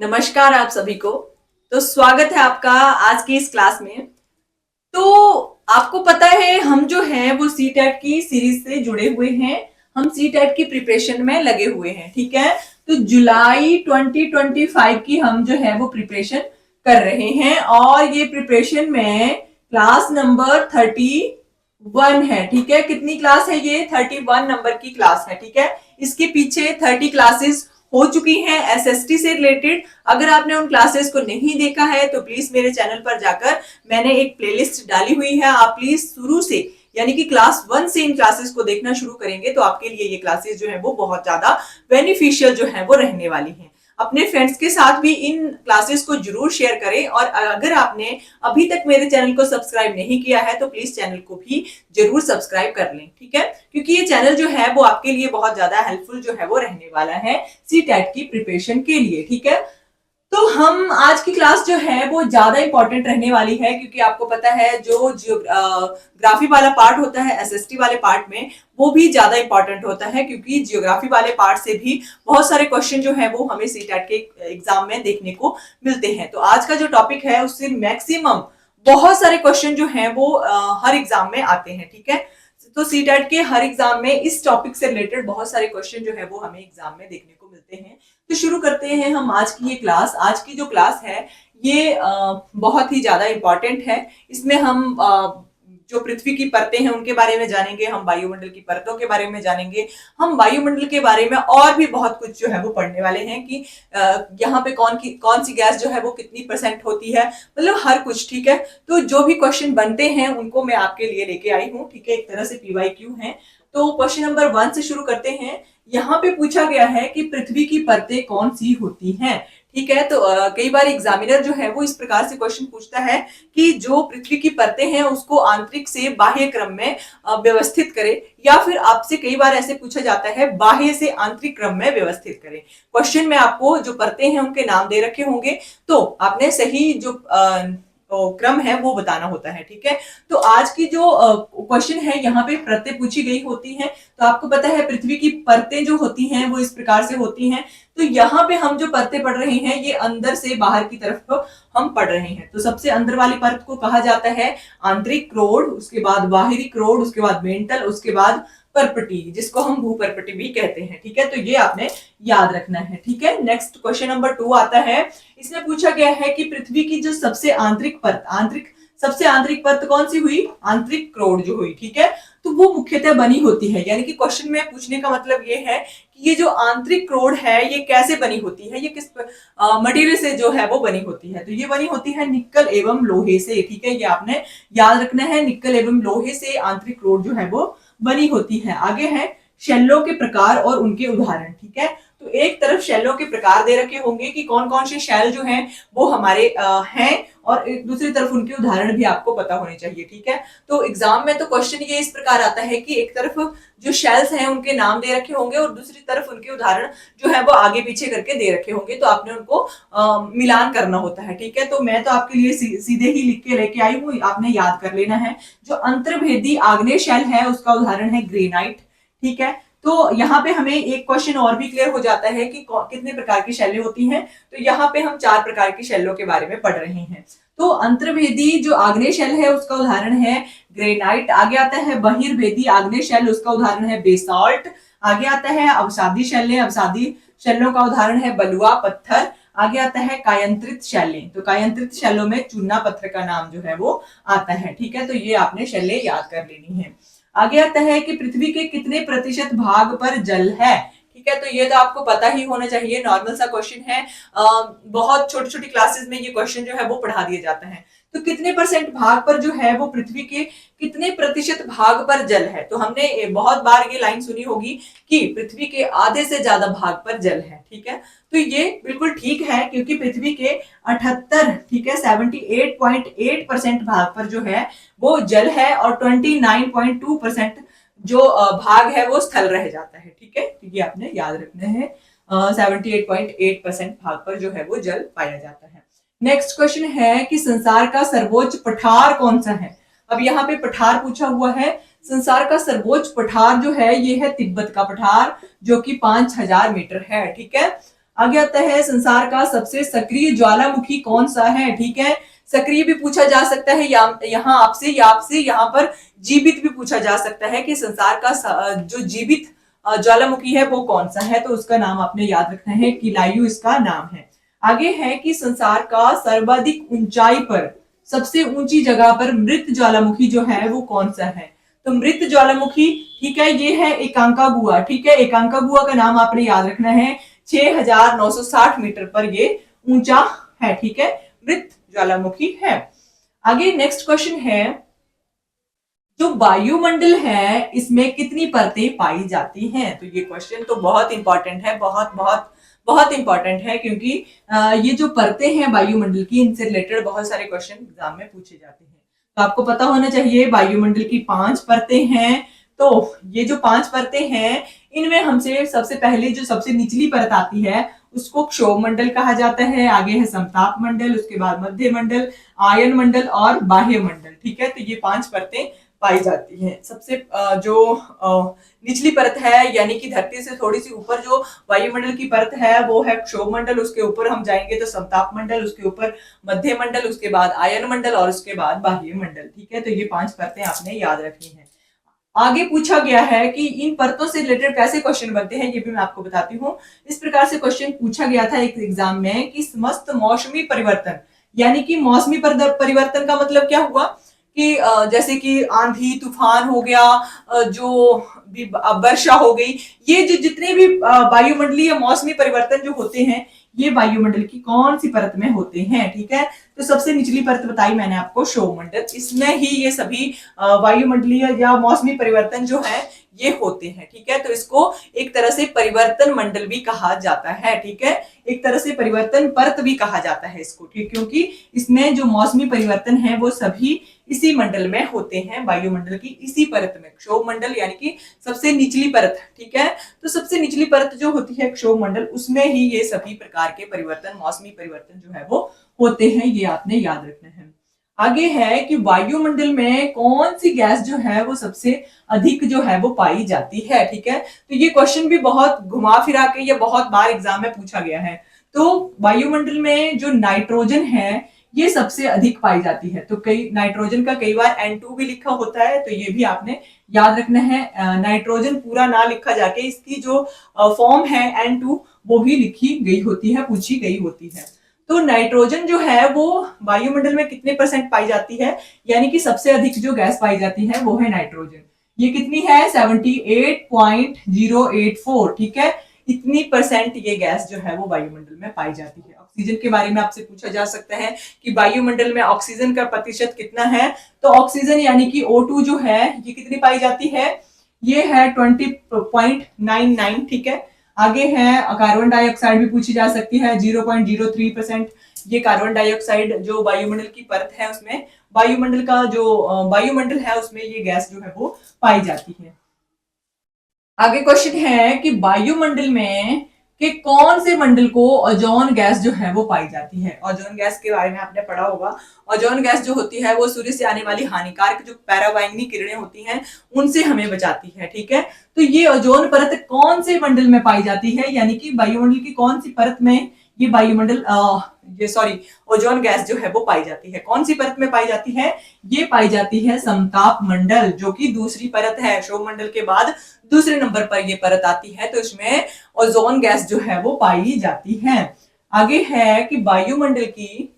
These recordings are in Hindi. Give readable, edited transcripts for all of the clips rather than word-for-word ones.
नमस्कार आप सभी को। तो स्वागत है आपका आज की इस क्लास में। तो आपको पता है हम जो है वो सी टेट की सीरीज से जुड़े हुए हैं। हम सी टेट की प्रिपरेशन में लगे हुए हैं, ठीक है। तो जुलाई 2025 की हम जो है वो प्रिपरेशन कर रहे हैं और ये प्रिपरेशन में क्लास नंबर 31 है, ठीक है। कितनी क्लास है ये? 31 नंबर की क्लास है, ठीक है। इसके पीछे 30 क्लासेस हो चुकी हैं एसएसटी से रिलेटेड। अगर आपने उन क्लासेस को नहीं देखा है तो प्लीज मेरे चैनल पर जाकर मैंने एक प्लेलिस्ट डाली हुई है। आप प्लीज शुरू से यानी कि क्लास 1 से इन क्लासेस को देखना शुरू करेंगे तो आपके लिए ये क्लासेस जो है वो बहुत ज्यादा बेनिफिशियल जो है वो रहने वाली हैं। अपने फ्रेंड्स के साथ भी इन क्लासेस को जरूर शेयर करें और अगर आपने अभी तक मेरे चैनल को सब्सक्राइब नहीं किया है तो प्लीज चैनल को भी जरूर सब्सक्राइब कर लें, ठीक है। क्योंकि ये चैनल जो है वो आपके लिए बहुत ज्यादा हेल्पफुल जो है वो रहने वाला है सी टेट की प्रिपरेशन के लिए, ठीक है। तो हम आज की क्लास जो है वो ज्यादा इंपॉर्टेंट रहने वाली है क्योंकि आपको पता है जो जियोग्राफी वाला पार्ट होता है एसएसटी वाले पार्ट में वो भी ज्यादा इंपॉर्टेंट होता है क्योंकि जियोग्राफी वाले पार्ट से भी बहुत सारे क्वेश्चन जो है वो हमें सी टेट के एग्जाम में देखने को मिलते हैं। तो आज का जो टॉपिक है उससे मैक्सिमम बहुत सारे क्वेश्चन जो है वो हर एग्जाम में आते हैं, ठीक है। तो सी टेट के हर एग्जाम में इस टॉपिक से रिलेटेड बहुत सारे क्वेश्चन जो है वो हमें एग्जाम में देखने को मिलते हैं। तो शुरू करते हैं हम आज की ये क्लास। आज की जो क्लास है ये बहुत ही ज्यादा इंपॉर्टेंट है। इसमें हम जो पृथ्वी की परतें हैं उनके बारे में जानेंगे, हम वायुमंडल की परतों के बारे में जानेंगे, हम वायुमंडल के बारे में और भी बहुत कुछ जो है वो पढ़ने वाले हैं कि यहाँ पे कौन सी गैस जो है वो कितनी % होती है, मतलब हर कुछ, ठीक है। तो जो भी क्वेश्चन बनते हैं उनको मैं आपके लिए लेके आई हूँ, ठीक है। एक तरह से पीवाईक्यू है। तो क्वेश्चन नंबर 1 से शुरू करते हैं। यहाँ पे पूछा गया है कि पृथ्वी की परतें कौन सी होती हैं, ठीक है। तो कई बार एग्जामिनर जो है वो इस प्रकार से क्वेश्चन पूछता है कि जो पृथ्वी की परतें हैं उसको आंतरिक से बाह्य क्रम में व्यवस्थित करे, या फिर आपसे कई बार ऐसे पूछा जाता है बाह्य से आंतरिक क्रम में व्यवस्थित करे। क्वेश्चन में आपको जो परतें हैं उनके नाम दे रखे होंगे तो आपने सही जो क्रम है वो बताना होता है, ठीक है। तो आज की जो क्वेश्चन है यहाँ पे परतें पूछी गई होती हैं। तो आपको पता है पृथ्वी की परतें जो होती हैं वो इस प्रकार से होती हैं। तो यहाँ पे हम जो परतें पढ़ रहे हैं ये अंदर से बाहर की तरफ हम पढ़ रहे हैं। तो सबसे अंदर वाली परत को कहा जाता है आंतरिक क्रोड, उसके बाद बाहरी क्रोड, उसके बाद मेंटल, उसके बाद परपटी जिसको हम भूपर्पटी भी कहते हैं, ठीक है। तो ये आपने याद रखना है, ठीक है। नेक्स्ट क्वेश्चन नंबर 2 आता है। इसमें पूछा गया है कि पृथ्वी की जो सबसे आंतरिक परत कौन सी हुई? आंतरिक क्रोड जो हुई, ठीक है। तो वो मुख्यतः बनी होती है, यानी कि क्वेश्चन में पूछने का मतलब ये है कि ये जो आंतरिक क्रोड है ये कैसे बनी होती है, ये किस मटेरियल से जो है वो बनी होती है। तो ये बनी होती है निक्कल एवं लोहे से, ठीक है। ये आपने याद रखना है, निक्कल एवं लोहे से आंतरिक क्रोड जो है वो बनी होती है। आगे है शैलों के प्रकार और उनके उदाहरण, ठीक है। तो एक तरफ शैलों के प्रकार दे रखे होंगे कि कौन कौन से शैल जो हैं वो हमारे हैं, और एक दूसरी तरफ उनके उदाहरण भी आपको पता होने चाहिए, ठीक है। तो एग्जाम में तो क्वेश्चन ये इस प्रकार आता है कि एक तरफ जो शेल्स हैं उनके नाम दे रखे होंगे और दूसरी तरफ उनके उदाहरण जो है वो आगे पीछे करके दे रखे होंगे। तो आपने उनको मिलान करना होता है, ठीक है। तो मैं तो आपके लिए सीधे ही लिख के लेके आई हूँ, आपने याद कर लेना है। जो अंतर्भेदी आग्नेय शैल है उसका उदाहरण है ग्रेनाइट, ठीक है। तो यहाँ पे हमें एक क्वेश्चन और भी क्लियर हो जाता है कि कितने प्रकार की शैलें होती हैं। तो यहाँ पे हम 4 प्रकार की शैलों के बारे में पढ़ रहे हैं। तो अंतर्भेदी जो आग्नेय शैल है उसका उदाहरण है ग्रेनाइट। आगे आता है बहिर्भेदी आग्नेय शैल, उसका उदाहरण है बेसाल्ट। आगे आता है अवसादी शैलें, अवसादी शैलों का उदाहरण है बलुआ पत्थर। आगे आता है कायंत्रित शैलें, तो कायंत्रित शैलों में चूना पत्थर का नाम जो है वो आता है, ठीक है। तो ये आपने शैलें याद कर लेनी है। आगे आता है कि पृथ्वी के कितने प्रतिशत भाग पर जल है, ठीक है। तो ये तो आपको पता ही होना चाहिए, नॉर्मल सा क्वेश्चन है। बहुत छोटी छोटी क्लासेस में ये क्वेश्चन जो है वो पढ़ा दिया जाता है। तो कितने % भाग पर जो है वो पृथ्वी के कितने प्रतिशत भाग पर जल है। तो हमने बहुत बार ये लाइन सुनी होगी कि पृथ्वी के आधे से ज्यादा भाग पर जल है, ठीक है। तो ये बिल्कुल ठीक है क्योंकि पृथ्वी के 78, ठीक है, 78.8% भाग पर जो है वो जल है और 29.2% जो भाग है वो स्थल रह जाता है, ठीक है। तो ये आपने याद रखना है, 78.8% भाग पर जो है वो जल पाया जाता है। नेक्स्ट क्वेश्चन है कि संसार का सर्वोच्च पठार कौन सा है। अब यहाँ पे पठार पूछा हुआ है। संसार का सर्वोच्च पठार जो है ये है तिब्बत का पठार जो कि 5000 मीटर है, ठीक है। आगे आता है संसार का सबसे सक्रिय ज्वालामुखी कौन सा है। ठीक है, सक्रिय भी पूछा जा सकता है यहाँ आपसे, या आपसे यहाँ पर जीवित भी पूछा जा सकता है कि संसार का जो जीवित ज्वालामुखी है वो कौन सा है। तो उसका नाम आपने याद रखना है, किलायु इसका नाम है। आगे है कि संसार का सर्वाधिक ऊंचाई पर, सबसे ऊंची जगह पर मृत ज्वालामुखी जो है वो कौन सा है। तो मृत ज्वालामुखी, ठीक है, ये है एकांकागुआ। ठीक है, एकांकागुआ का नाम आपने याद रखना है। 6,960 मीटर पर ये ऊंचा है। ठीक है, मृत ज्वालामुखी है। आगे नेक्स्ट क्वेश्चन है, जो वायुमंडल है इसमें कितनी परतें पाई जाती हैं। तो ये क्वेश्चन तो बहुत इंपॉर्टेंट है, बहुत बहुत बहुत इंपॉर्टेंट है, क्योंकि ये जो परतें हैं वायुमंडल की, इनसे रिलेटेड बहुत सारे क्वेश्चन एग्जाम में पूछे जाते हैं। तो आपको पता होना चाहिए वायुमंडल की 5 परतें हैं। तो ये जो 5 परतें हैं, इनमें हमसे सबसे पहले जो सबसे निचली परत आती है उसको क्षोभ मंडल कहा जाता है। आगे है समताप मंडल, उसके बाद मध्य मंडल, आयन मंडल और बाह्य मंडल। ठीक है, तो ये 5 परतें पाई जाती हैं। सबसे जो निचली परत है, यानी कि धरती से थोड़ी सी ऊपर जो वायुमंडल की परत है वो है क्षोभ मंडल, उसके ऊपर हम जाएंगे तो समताप मंडल, उसके ऊपर मध्य मंडल, उसके बाद आयन मंडल और उसके बाद बाह्य मंडल। ठीक है, तो ये 5 परतें आपने याद रखनी है। आगे पूछा गया है कि इन परतों से रिलेटेड कैसे क्वेश्चन बनते हैं, ये भी मैं आपको बताती हूँ। इस प्रकार से क्वेश्चन पूछा गया था एक एग्जाम में कि समस्त मौसमी परिवर्तन, यानी कि मौसमी परिवर्तन का मतलब क्या हुआ कि जैसे कि आंधी तूफान हो गया, जो भी वर्षा हो गई, ये जो जितने भी वायुमंडलीय मौसमी परिवर्तन जो होते हैं, ये वायुमंडल की कौन सी परत में होते हैं। ठीक है, तो सबसे निचली परत बताई मैंने आपको, क्षोभ मंडल, इसमें ही ये सभी वायुमंडलीय या मौसमी परिवर्तन जो है ये होते हैं। ठीक है, तो इसको एक तरह से परिवर्तन मंडल भी कहा जाता है। ठीक है, एक तरह से परिवर्तन परत भी कहा जाता है इसको। ठीक, क्योंकि इसमें जो मौसमी परिवर्तन है वो सभी इसी मंडल में होते हैं, वायुमंडल की इसी परत में, क्षोभ मंडल यानी कि सबसे निचली परत। ठीक है, तो सबसे निचली परत जो होती है क्षोभ मंडल, उसमें ही ये सभी प्रकार के परिवर्तन, मौसमी परिवर्तन जो है वो होते हैं, ये आपने याद रखना है। आगे है कि वायुमंडल में कौन सी गैस जो है वो सबसे अधिक जो है वो पाई जाती है। ठीक है, तो ये क्वेश्चन भी बहुत घुमा फिरा के या बहुत बार एग्जाम में पूछा गया है। तो वायुमंडल में जो नाइट्रोजन है ये सबसे अधिक पाई जाती है। तो कई नाइट्रोजन का कई बार N2 भी लिखा होता है, तो ये भी आपने याद रखना है। नाइट्रोजन पूरा ना लिखा जाके इसकी जो फॉर्म है N2 वो भी लिखी गई होती है, पूछी गई होती है। तो नाइट्रोजन जो है वो वायुमंडल में कितने परसेंट पाई जाती है, यानी कि सबसे अधिक जो गैस पाई जाती है वो है नाइट्रोजन। ये कितनी है, 78.084। ठीक है, इतनी परसेंट ये गैस जो है वो वायुमंडल में पाई जाती है। ऑक्सीजन के बारे में आपसे पूछा जा सकता है कि वायुमंडल में ऑक्सीजन का प्रतिशत कितना है। तो ऑक्सीजन यानी कि O2 जो है ये कितनी पाई जाती है, ये है 20.99। ठीक है, आगे है कार्बन डाइऑक्साइड भी पूछी जा सकती है, 0.03%। ये कार्बन डाइऑक्साइड जो वायुमंडल की परत है उसमें, वायुमंडल का जो वायुमंडल है उसमें ये गैस जो है वो पाई जाती है। आगे क्वेश्चन है कि वायुमंडल में कि कौन से मंडल को ओजोन गैस जो है वो पाई जाती है। ओजोन गैस के बारे में आपने पढ़ा होगा। ओजोन गैस जो होती है वो सूर्य से आने वाली हानिकारक जो पैराबैंगनी किरणें होती हैं उनसे हमें बचाती है। ठीक है, तो ये ओजोन परत कौन से मंडल में पाई जाती है, यानी कि वायुमंडल की कौन सी परत में ये ओजोन गैस जो है वो पाई जाती है, कौन सी परत में पाई जाती है, ये पाई जाती है समताप मंडल, जो कि दूसरी परत है। क्षोभ मंडल के बाद दूसरे नंबर पर ये परत आती है, तो इसमें ओजोन गैस जो है वो पाई जाती है। आगे है कि वायुमंडल की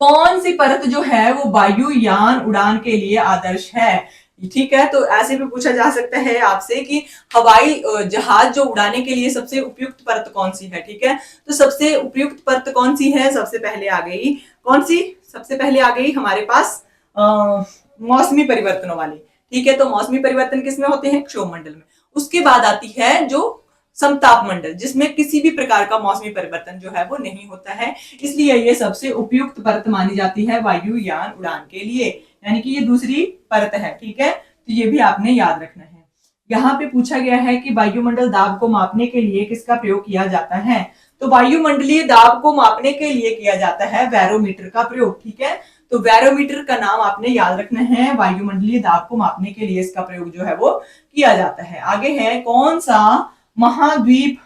कौन सी परत जो है वो वायुयान उड़ान के लिए आदर्श है। ठीक है, तो ऐसे भी पूछा जा सकता है आपसे कि हवाई जहाज जो उड़ाने के लिए सबसे उपयुक्त परत कौन सी है। ठीक है, तो सबसे उपयुक्त परत कौन सी है, सबसे पहले आ गई कौन सी, सबसे पहले आ गई हमारे पास मौसमी परिवर्तनों वाली। ठीक है, तो मौसमी परिवर्तन किसमें होते हैं, क्षोभ मंडल में। उसके बाद आती है जो समताप मंडल, जिसमें किसी भी प्रकार का मौसमी परिवर्तन जो है वो नहीं होता है, इसलिए ये सबसे उपयुक्त परत मानी जाती है वायुयान उड़ान के लिए, यानी कि ये दूसरी परत है। ठीक है, तो ये भी आपने याद रखना है। यहाँ पे पूछा गया है कि वायुमंडल दाब को मापने के लिए किसका प्रयोग किया जाता है। तो वायुमंडलीय दाब को मापने के लिए किया जाता है बैरोमीटर का प्रयोग। ठीक है, तो बैरोमीटर का नाम आपने याद रखना है, वायुमंडलीय दाब को मापने के लिए इसका प्रयोग जो है वो किया जाता है। आगे है कौन सा महाद्वीप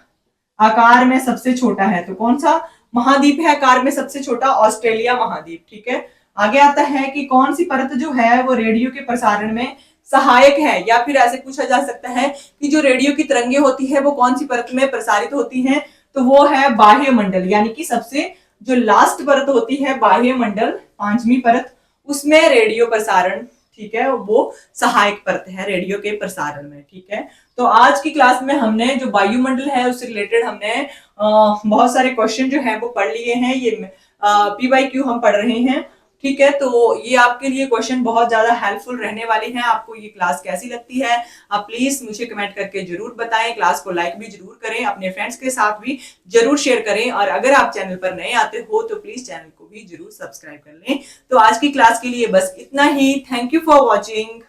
आकार में सबसे छोटा है, तो कौन सा महाद्वीप है आकार में सबसे छोटा? ऑस्ट्रेलिया महाद्वीप। ठीक है, आगे आता है कि कौन सी परत जो है वो रेडियो के प्रसारण में सहायक है, या फिर ऐसे पूछा जा सकता है कि जो रेडियो की तरंगे होती है वो कौन सी परत में प्रसारित होती हैं, तो वो है बाह्य मंडल, यानी कि सबसे जो लास्ट परत होती है बाह्य मंडल, पांचवी परत, उसमें रेडियो प्रसारण, ठीक है, वो सहायक परत है रेडियो के प्रसारण में। ठीक है, तो आज की क्लास में हमने जो वायुमंडल है उससे रिलेटेड हमने बहुत सारे क्वेश्चन जो है वो पढ़ लिए हैं। ये PYQ हम पढ़ रहे हैं। ठीक है, तो ये आपके लिए क्वेश्चन बहुत ज्यादा हेल्पफुल रहने वाले हैं। आपको ये क्लास कैसी लगती है आप प्लीज मुझे कमेंट करके जरूर बताएं। क्लास को लाइक भी जरूर करें, अपने फ्रेंड्स के साथ भी जरूर शेयर करें, और अगर आप चैनल पर नए आते हो तो प्लीज चैनल को भी जरूर सब्सक्राइब कर लें। तो आज की क्लास के लिए बस इतना ही। Thank you for watching.